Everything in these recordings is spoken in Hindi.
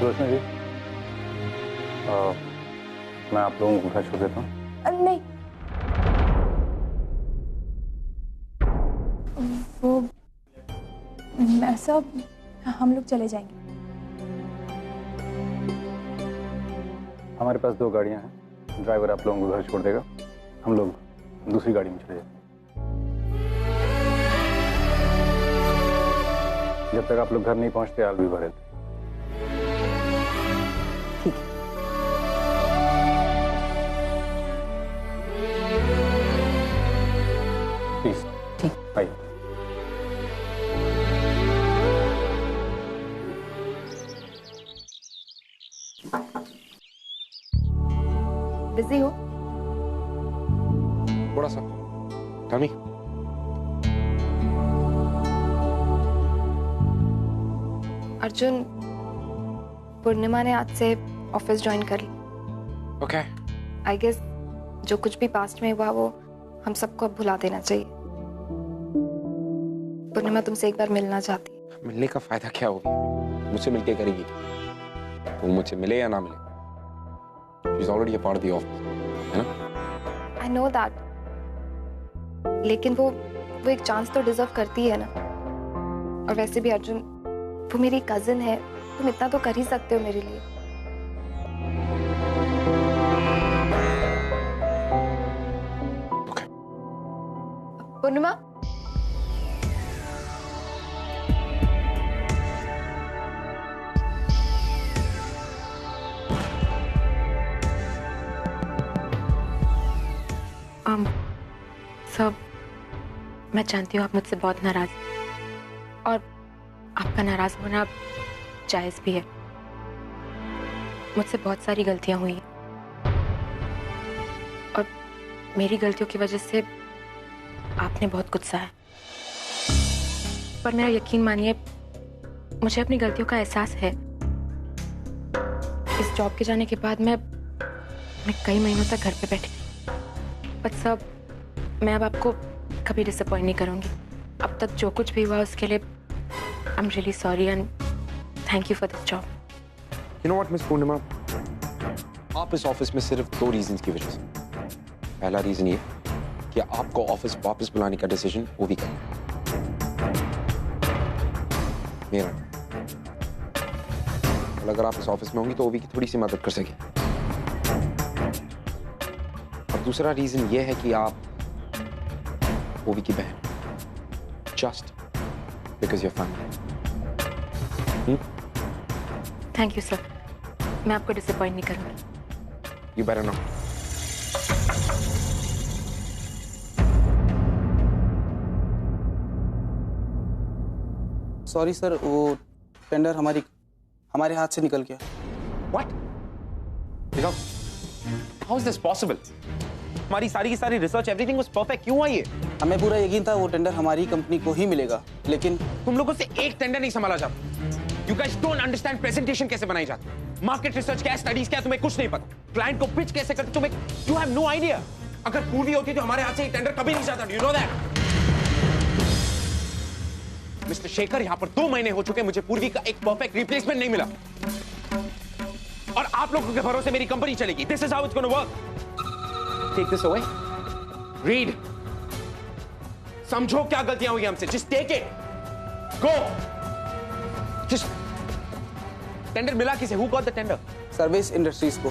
रोशनी जी, मैं आप लोगों को घर छोड़ देता हूँ। नहीं, वो ऐसा हम लोग चले जाएंगे। हमारे पास 2 गाड़ियाँ हैं, ड्राइवर आप लोगों को घर छोड़ देगा, हम लोग दूसरी गाड़ी में चले जाएंगे। जब तक आप लोग घर नहीं पहुंचते आल भी भरे थे। ठीक है। प्लीज ठीक। आइए। बिजी हो? थोड़ा सा। टमी, अर्जुन, पूर्णिमा ने आज से ऑफिस ज्वाइन कर ली। ओके। आई गेस जो कुछ भी पास्ट में हुआ वो हम सबको अब भुला देना चाहिए। पूर्णिमा तुमसे एक बार मिलना चाहती है। मिलने का फायदा क्या होगा? मुझसे मिलके करेगी, वो मुझसे मिले या ना मिले। She's already a part of the office, है ना? I know that. लेकिन वो एक चांस तो डिजर्व करती है ना। और वैसे भी अर्जुन, वो मेरी कजिन है, तुम इतना तो कर ही सकते हो मेरे लिए। Okay. पूर्णिमा, सब मैं जानती हूँ आप मुझसे बहुत नाराज हैं और आपका नाराज होना जायज़ भी है। मुझसे बहुत सारी गलतियाँ हुई हैं और मेरी गलतियों की वजह से आपने बहुत कुछ सहा है, पर मेरा यकीन मानिए मुझे अपनी गलतियों का एहसास है। इस जॉब के जाने के बाद मैं कई महीनों तक घर पे बैठी, पर सब मैं अब आपको कभी डिसअपॉइंट नहीं करूंगी। अब तक जो कुछ भी हुआ उसके लिए I am really sorry and thank you for this job. You know what, miss Purnima, आप इस ऑफिस में सिर्फ 2 रीजंस की वजह से। पहला रीजन ये कि आपको ऑफिस वापस बुलाने का डिसीजन वो भी करना मेरा। और अगर आप इस ऑफिस में होंगी तो ओवी की थोड़ी सी मदद कर सके। और दूसरा रीजन ये है कि आप ओवी की बहन, just because your family. Thank you sir, मैं आपको डिसअपॉइंट नहीं करूंगी। You better not. Sorry sir, वो टेंडर हमारे हाथ से निकल गया। What? देखो, how is this possible? हमारी सारी की सारी रिसर्च, एवरीथिंग वाज परफेक्ट, क्यों हुआ ये? हमें पूरा यकीन था वो टेंडर हमारी कंपनी को ही मिलेगा, लेकिन तुम लोगों से एक टेंडर नहीं संभाला जाता। You guys don't understand presentation कैसे बनाई जाती, मार्केट रिसर्च क्या है, स्टडीज क्या है, तुम्हें कुछ नहीं पता। क्लाइंट को पिच कैसे करते, तुम्हें you have no idea। अगर पूर्वी होती तो हमारे हाथ से ये टेंडर कभी नहीं जाता। You know that? Mister Shekhar, यहाँ पर 2 महीने हो चुके, मुझे पूर्वी का एक परफेक्ट रिप्लेसमेंट नहीं मिला और आप लोगों के भरोसे मेरी कंपनी चलेगी। This is how it's going to work. Take this away. Read. समझो क्या गलतियां हुई हमसे। Just take it. Go. Just. Tender मिला किसे? Who got the tender? Service industries को।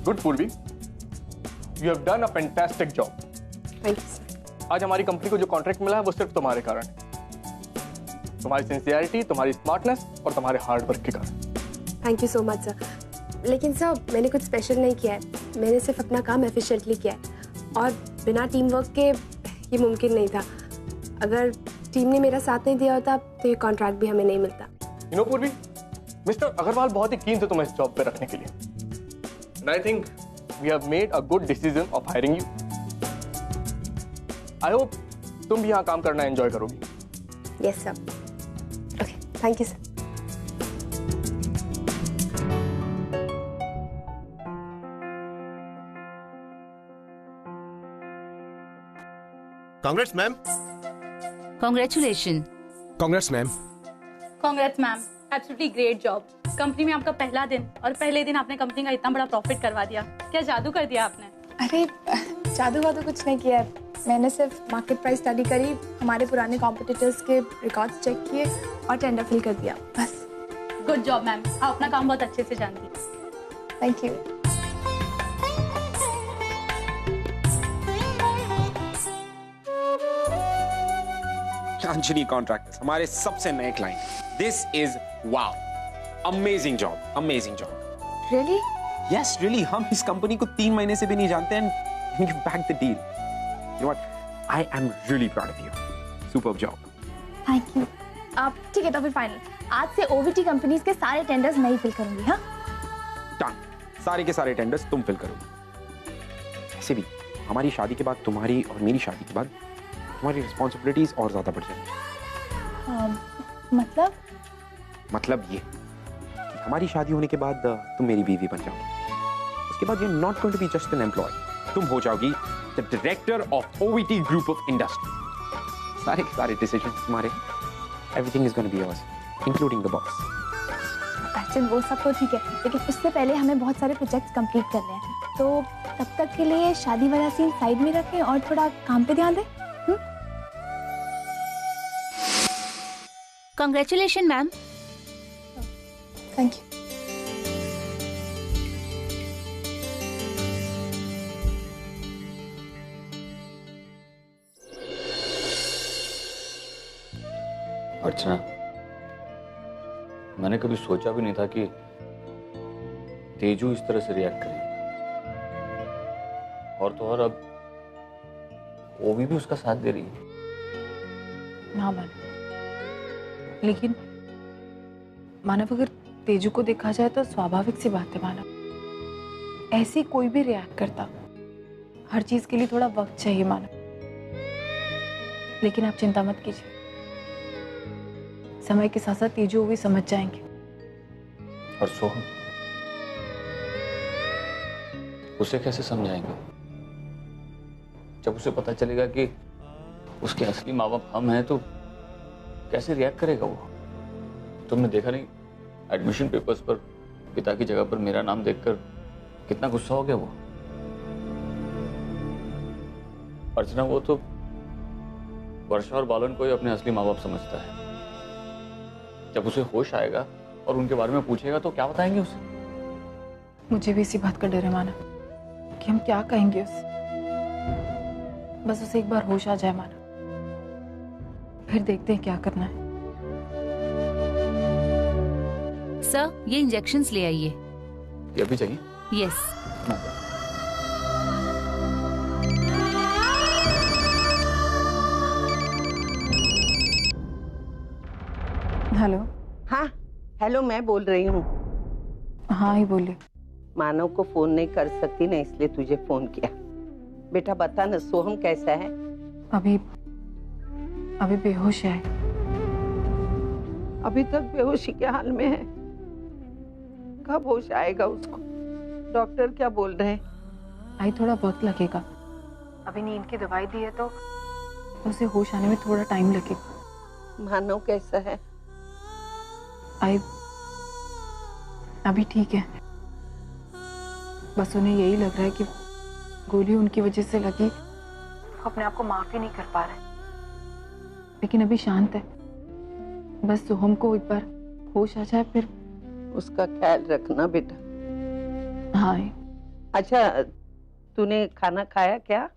गुड पूर्वी, you have done a fantastic job. Thank you sir. आज हमारी कंपनी को जो कॉन्ट्रैक्ट मिला है वो सिर्फ तुम्हारे कारण है। तुम्हारी सिंसियरिटी, तुम्हारी स्मार्टनेस और तुम्हारे हार्ड वर्क के कारण। Thank you so much sir. लेकिन सर, मैंने कुछ स्पेशल नहीं किया है, मैंने सिर्फ अपना काम एफिशिएंटली किया है और बिना टीम वर्क के ये मुमकिन नहीं था। अगर टीम ने मेरा साथ नहीं दिया होता तो ये कॉन्ट्रैक्ट भी हमें नहीं मिलता। यू नो पूर्वी, मिस्टर अग्रवाल बहुत ही कीन थे तुम्हें इस जॉब पे रखने के लिए। And I think we have made a good decision of hiring you. I hope तुम भी यहाँ काम करना एंजॉय करोगी। Yes sir. Okay, thank you sir. Congrats ma'am. Congratulation. Congress ma'am. Congrats ma'am, absolutely great job. Company में आपका पहला दिन और पहले दिन आपने कंपनी का इतना बड़ा प्रॉफिट करवा दिया। क्या जादू कर दिया आपने? अरे जादू वादू कुछ नहीं किया है, मैंने सिर्फ मार्केट प्राइस स्टडी करी, हमारे पुराने कॉम्पिटिटर्स के रिकॉर्ड्स चेक किए और टेंडर फिल कर दिया, बस। गुड जॉब मैम, आप अपना काम बहुत अच्छे से जानती हैं। Thank you. अंजनी कॉन्ट्रैक्टर्स, हमारे सबसे नए client. This is wow, amazing job, amazing job. Really? Yes really, हम इस कंपनी को 3 महीने से भी नहीं जानते and we back the deal. You know what, I am really proud of you. Superb job. Thank you. आप ठीक है तो फिर फाइनल, आज से ओवीटी कंपनीज के सारे टेंडर्स मैं ही फिल करूंगी। हाँ डन, सारे के सारे टेंडर्स तुम फिल करोगे। ऐसे भी हमारी शादी के बाद, तुम्हारी और मेरी शादी के बाद तुम्हारी रिस्पॉन्सिबिलिटीज और ज्यादा बढ़ जाएंगी। मतलब ये कि हमारी शादी होने के बाद तुम मेरी बीवी बन जाओगी। उसके बाद you are not going to be just an employ, तुम हो जाओगी the director of OVT group of industry. सारे डिसीजंस तुम्हारे, everything is going to be yours including the boss. Arjun वो सब तो ठीक है, लेकिन उससे पहले हमें बहुत सारे प्रोजेक्ट्स कंप्लीट करने हैं, तो तब तक के लिए शादी वाला सीन साइड में रखें और थोड़ा काम पे ध्यान दें। Congratulation ma'am. Thank you. Archana, मैंने कभी सोचा भी नहीं था कि तेजू इस तरह से रिएक्ट करेगी। और तो और अब ओवी भी उसका साथ दे रही है। हाँ मानव, लेकिन मानव अगर तेजू को देखा जाए तो स्वाभाविक सी बात है मानव, ऐसे कोई भी रिएक्ट करता। हर चीज के लिए थोड़ा वक्त चाहिए मानव। लेकिन आप चिंता मत कीजिए, समय के साथ साथ तेजू भी समझ जाएंगे। और सोहम, उसे कैसे समझाएंगे जब उसे पता चलेगा कि उसके असली माँ बाप हम हैं? तो कैसे रिएक्ट करेगा वो? तुमने देखा नहीं, एडमिशन पेपर्स पर पिता की जगह पर मेरा नाम देखकर कितना गुस्सा हो गया वो। अर्चना, वो तो वर्षा और बालन को ही अपने असली माँ बाप समझता है। जब उसे होश आएगा और उनके बारे में पूछेगा तो क्या बताएंगे उसे? मुझे भी इसी बात का डर है मानव कि हम क्या कहेंगे उसे। बस उसे एक बार होश आ जाए मानव, फिर देखते हैं क्या करना है। सर, ये इंजेक्शंस ले आइए। ये भी चाहिए? यस। हेलो। हाँ हेलो, मैं बोल रही हूँ। हाँ ही बोलिए। मानव को फोन नहीं कर सकती ना, इसलिए तुझे फोन किया। बेटा बता ना, सोहम कैसा है? अभी बेहोश है। अभी तक बेहोशी के हाल में है। कब होश आएगा उसको? डॉक्टर क्या बोल रहे हैं? आई थोड़ा वक्त लगेगा, अभी नींद की दवाई दी है तो उसे होश आने में थोड़ा टाइम लगेगा। मानव कैसा है? आई अभी ठीक है, बस उन्हें यही लग रहा है कि गोली उनकी वजह से लगी, अपने आप को माफ ही नहीं कर पा रहे, लेकिन अभी शांत है। बस सोहम को एक बार होश आ जाए फिर। उसका ख्याल रखना बेटा। हाँ। अच्छा, तूने खाना खाया क्या?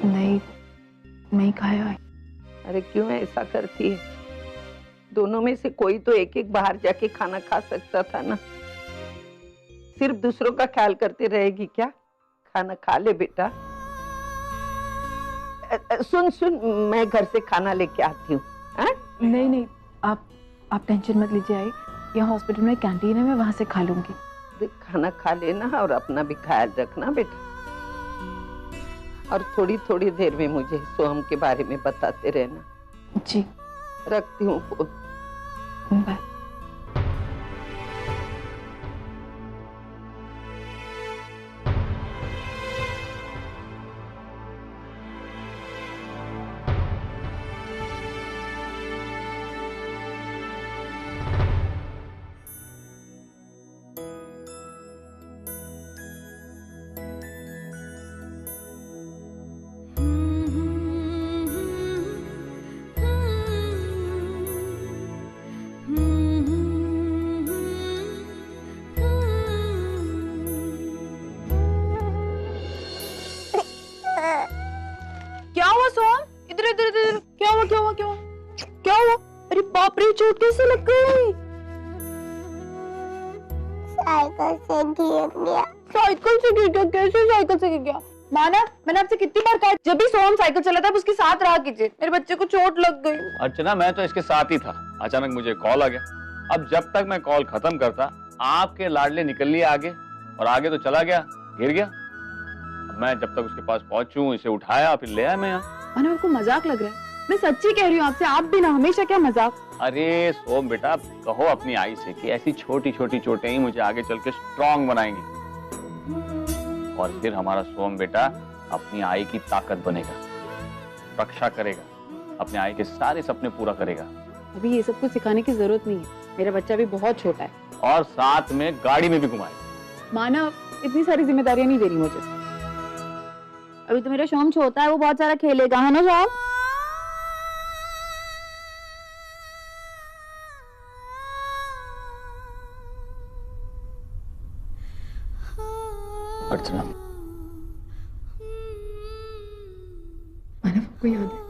नहीं खाया है। अरे क्यों ऐसा करती है? दोनों में से कोई तो एक एक बाहर जाके खाना खा सकता था ना। सिर्फ दूसरों का ख्याल करते रहेगी क्या? खाना खा ले बेटा। सुन, मैं घर से खाना लेके आती हूँ। नहीं, आप टेंशन मत लीजिए। आई यहाँ हॉस्पिटल में कैंटीन है, मैं वहां से खा लूंगी। खाना खा लेना और अपना भी ख्याल रखना बेटा। और थोड़ी थोड़ी देर में मुझे सोहम के बारे में बताते रहना। जी। रखती हूँ फोन। बाय। हुआ क्या हुआ क्या हुआ क्या हुआ? अरे बाप रे, चोट कैसे लग गई? साइकिल से गिर गया। साइकिल से गिर गया? कैसे साइकिल से गिर गया? माना, मैंने आपसे कितनी बार कहा जब भी सोहम साइकिल चलाता है उसके साथ रहा कीजिए, मेरे बच्चे को चोट लग गई। अर्चना, मैं तो इसके साथ ही था, अचानक मुझे कॉल आ गया। अब जब तक मैं कॉल खत्म करता आपके लाडले निकल लिए आगे, और आगे तो चला गया, गिर गया। अब मैं जब तक उसके पास पहुंचूं, इसे उठाया, फिर ले आया मैं यहाँ। माना, आपको मजाक लग रहा है? मैं सच्ची कह रही हूँ आपसे, आप भी ना हमेशा क्या मजाक। अरे सोम बेटा, कहो अपनी आई से कि ऐसी छोटी छोटी चोटें ही मुझे आगे चल के स्ट्रॉन्ग बनाएंगी, और फिर हमारा सोम बेटा अपनी आई की ताकत बनेगा, रक्षा करेगा, अपने आई के सारे सपने पूरा करेगा। अभी ये सब कुछ सिखाने की जरूरत नहीं है, मेरा बच्चा भी बहुत छोटा है। और साथ में गाड़ी में भी घुमाएगा। माना, इतनी सारी जिम्मेदारियां नहीं दे रही मुझे। अभी तो मेरा शोम छोटा है, वो बहुत सारा खेलेगा, है ना शोम? अर्चना, मानव को याद है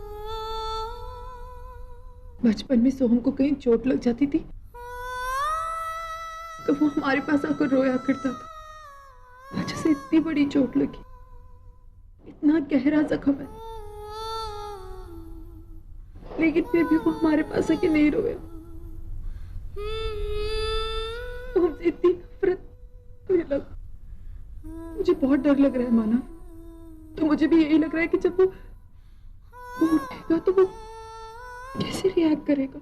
बचपन में सोहम को कहीं चोट लग जाती थी तो वो हमारे पास आकर रोया करता था। आज उसे इतनी बड़ी चोट लगी, इतना गहरा जख्म है, लेकिन फिर भी वो हमारे पास आके नहीं रोया। वो हमसे इतनी नफरत होने लगा। मुझे बहुत डर लग रहा है माना, तो मुझे भी यही लग रहा है कि जब वो उठेगा तो वो कैसे रिएक्ट करेगा,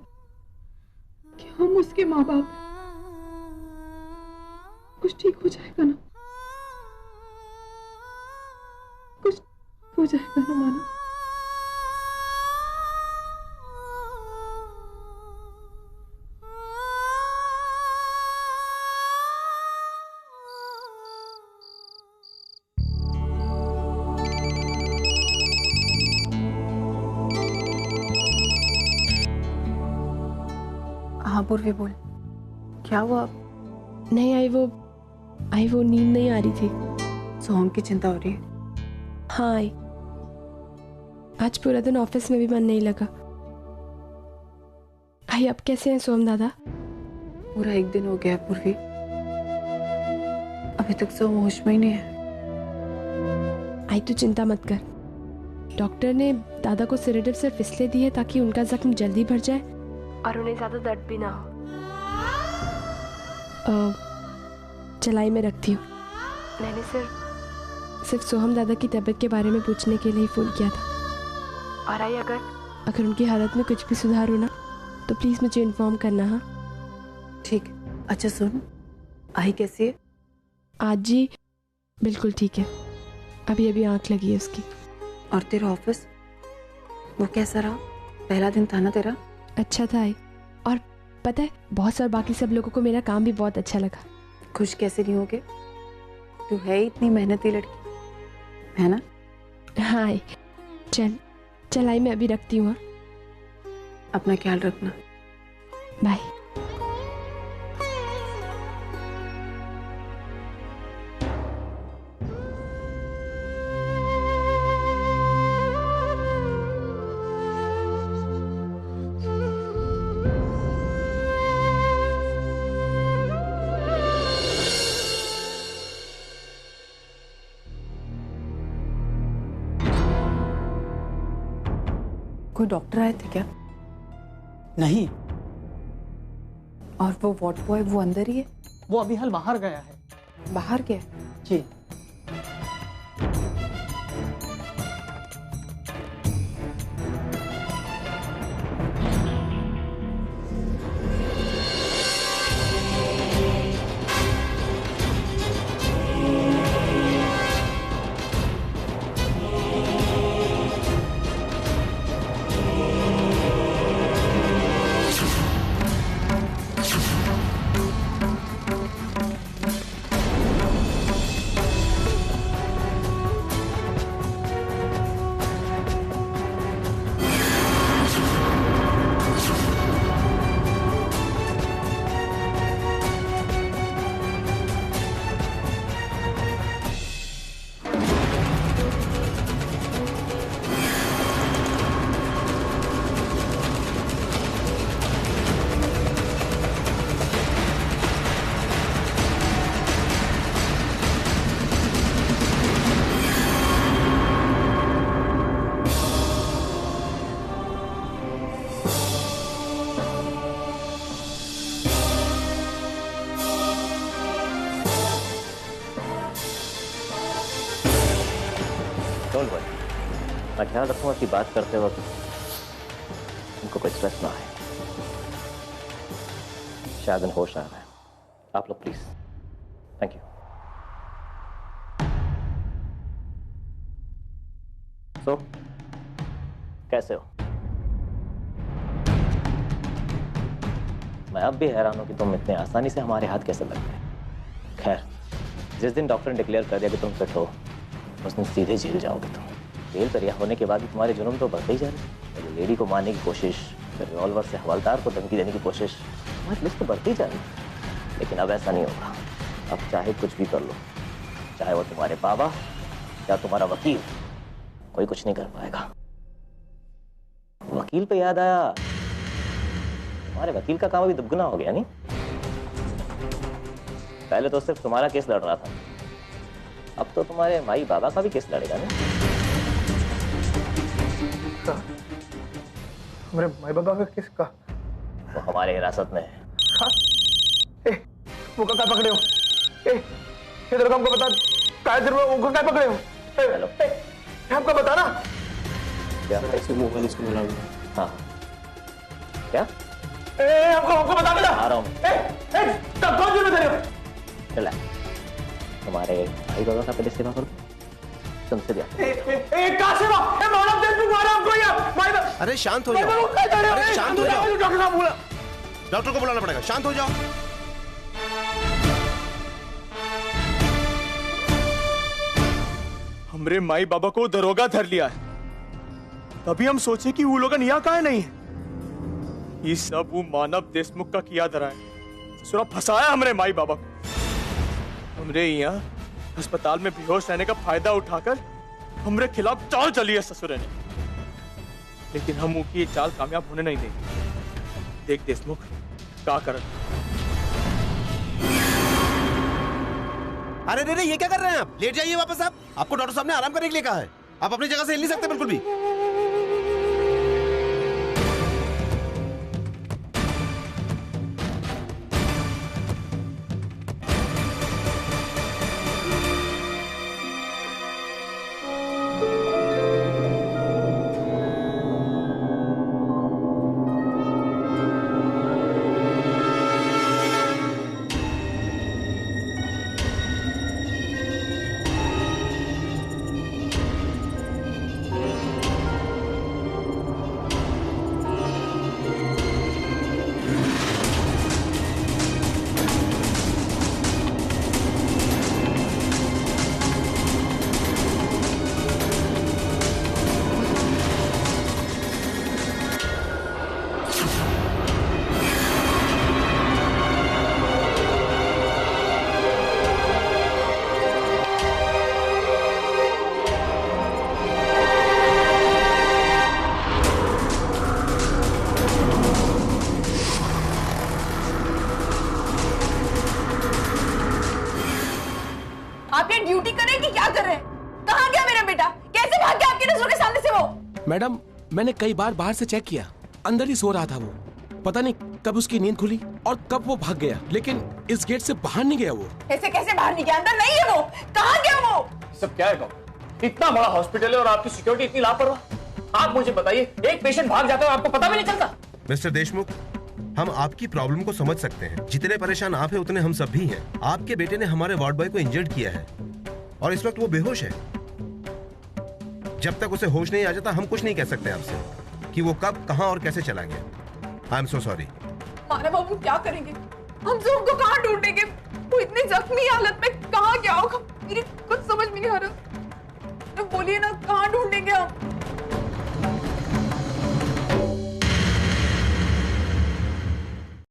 कि हम उसके माँ बाप हैं। कुछ ठीक हो जाएगा ना? कुछ हो जाएगा ना माना? हाँ पूर्वी बोल, क्या हुआ? नहीं आई वो नींद नहीं आ रही थी। सोहम की चिंता हो रही है? हाँ आई। आज पूरा दिन ऑफिस में भी मन नहीं लगा। आई, अब कैसे हैं सोहम दादा? पूरा 1 दिन हो गया है पूर्वी, अभी तक सोहम होश में ही नहीं है। आई तू चिंता मत कर, डॉक्टर ने दादा को सेडेटिव सिर्फ इसलिए दी है ताकि उनका जख्म जल्दी भर जाए और उन्हें ज्यादा दर्द भी ना हो। चलाई में रखती हूँ। मैंने सिर्फ सोहम दादा की तबीयत के बारे में पूछने के लिए फोन किया था। और आई, अगर उनकी हालत में कुछ भी सुधार हो ना तो प्लीज मुझे इन्फॉर्म करना। हाँ ठीक। अच्छा सुन, आई कैसी है? आज जी बिल्कुल ठीक है, अभी आंख लगी है उसकी। और तेरा ऑफिस वो कैसा रहा? पहला दिन था ना तेरा? अच्छा था आई, और पता है बॉस और बाकी सब लोगों को मेरा काम भी बहुत अच्छा लगा। खुश कैसे नहीं होगे, तू है ही इतनी मेहनती लड़की, है ना? हाँ आई, चल आई, मैं अभी रखती हूँ। अपना ख्याल रखना, बाय। कोई डॉक्टर आए थे क्या? नहीं। और वो वॉर्ड बॉय वो अंदर ही है? वो अभी हाल बाहर गया है। बाहर गया? जी। डोंट वरी, मैं ख्याल रखूंगा कि बात करते वक्त उनको कोई स्ट्रेस ना आए। शायद होश आ रहा है। आप लोग प्लीज। Thank you. सो कैसे हो? मैं अब भी हैरान हूं कि तुम इतने आसानी से हमारे हाथ कैसे लग गए। खैर, जिस दिन डॉक्टर ने डिक्लेयर कर दिया कि तुम फिट हो, उस दिन सीधे जेल जाओगे तुम। जेल पर रिहा होने के बाद भी तुम्हारे जुर्म तो बढ़ते ही जा रहे हैं। लेडी को मारने की कोशिश, फिर रिवॉल्वर से हवलदार को धमकी देने की कोशिश, तुम्हारी लिस्ट तो बढ़ती ही जा रही है। लेकिन अब ऐसा नहीं होगा। अब चाहे कुछ भी कर लो, चाहे वो तुम्हारे बाबा या तुम्हारा वकील, कोई कुछ नहीं कर पाएगा। वकील पे याद आया, तुम्हारे वकील का काम अभी दुगना हो गया नहीं? पहले तो सिर्फ तुम्हारा केस लड़ रहा था, अब तो तुम्हारे माई बाबा का भी केस लड़ेगा ना? हमारे माई बाबा का केस का? वो हमारे हिरासत में है। वो क्या पकड़े हो? इधर को हमको बता, वो क्या पकड़े हो? हेलो, हमको बता ना। क्या? मोबाइल इसको बुला लो। हाँ, क्या? हमको बता बेटा। आ रहा हूँ। कौन जिम्मेदारी हो? चला, तुम्हारे भाई बाबा का पहले सेवा करो, तुमसे भी। कहाँ सेवा? मानव देशमुख मारा हमको या? अरे शांत हो जाओ, अरे शांत हो जाओ। डॉक्टर साहब बोला, डॉक्टर को बुलाना पड़ेगा। शांत हो जाओ। हमरे माई बाबा को दरोगा धर लिया है, तभी हम सोचे कि वो लोग यहाँ कहाँ नहीं है। ये सब वो मानव देशमुख का किया धरा है। ससुरा फंसाया हमरे माई बाबा को। हमरे यहाँ अस्पताल में बेहोश रहने का फायदा उठाकर हमरे खिलाफ चाल चली है ससुरे ने, लेकिन हम उनकी ये चाल कामयाब होने नहीं देंगे। देख देशमुख क्या कर। अरे नहीं, ये क्या कर रहे हैं आप? लेट जाइए वापस। आप, आपको डॉक्टर साहब ने आराम करने के लिए कहा है। आप अपनी जगह से हिल नहीं सकते बिल्कुल भी। ड्यूटी कर रहे हैं कि क्या कर रहे हैं? कहाँ गया मेरा बेटा? कैसे भाग गया आपकी नजरों के सामने से वो? मैडम, मैंने कई बार बाहर से चेक किया, अंदर ही सो रहा था वो। पता नहीं कब उसकी नींद खुली और कब वो भाग गया, लेकिन इस गेट से बाहर नहीं गया वो। कैसे बाहर नहीं गया? अंदर नहीं है वो। कहाँ गया वो? सब क्या है? इतना बड़ा हॉस्पिटल है और आपकी सिक्योरिटी इतनी लापरवाह। आप मुझे बताइए, एक पेशेंट भाग जाता है आपको पता भी नहीं चलता? मिस्टर देशमुख, हम आपकी प्रॉब्लम को समझ सकते हैं। जितने परेशान आप हैं उतने हम सब भी हैं। आपके बेटे ने हमारे वार्ड बॉय को इंजर्ड किया है और इस वक्त वो बेहोश है। जब तक उसे होश नहीं आ जाता हम कुछ नहीं कह सकते आपसे कि वो कब, कहां और कैसे चला गया। I am so sorry. मानव, हम क्या करेंगे? हम जोन को कहाँ ढूंढेंगे?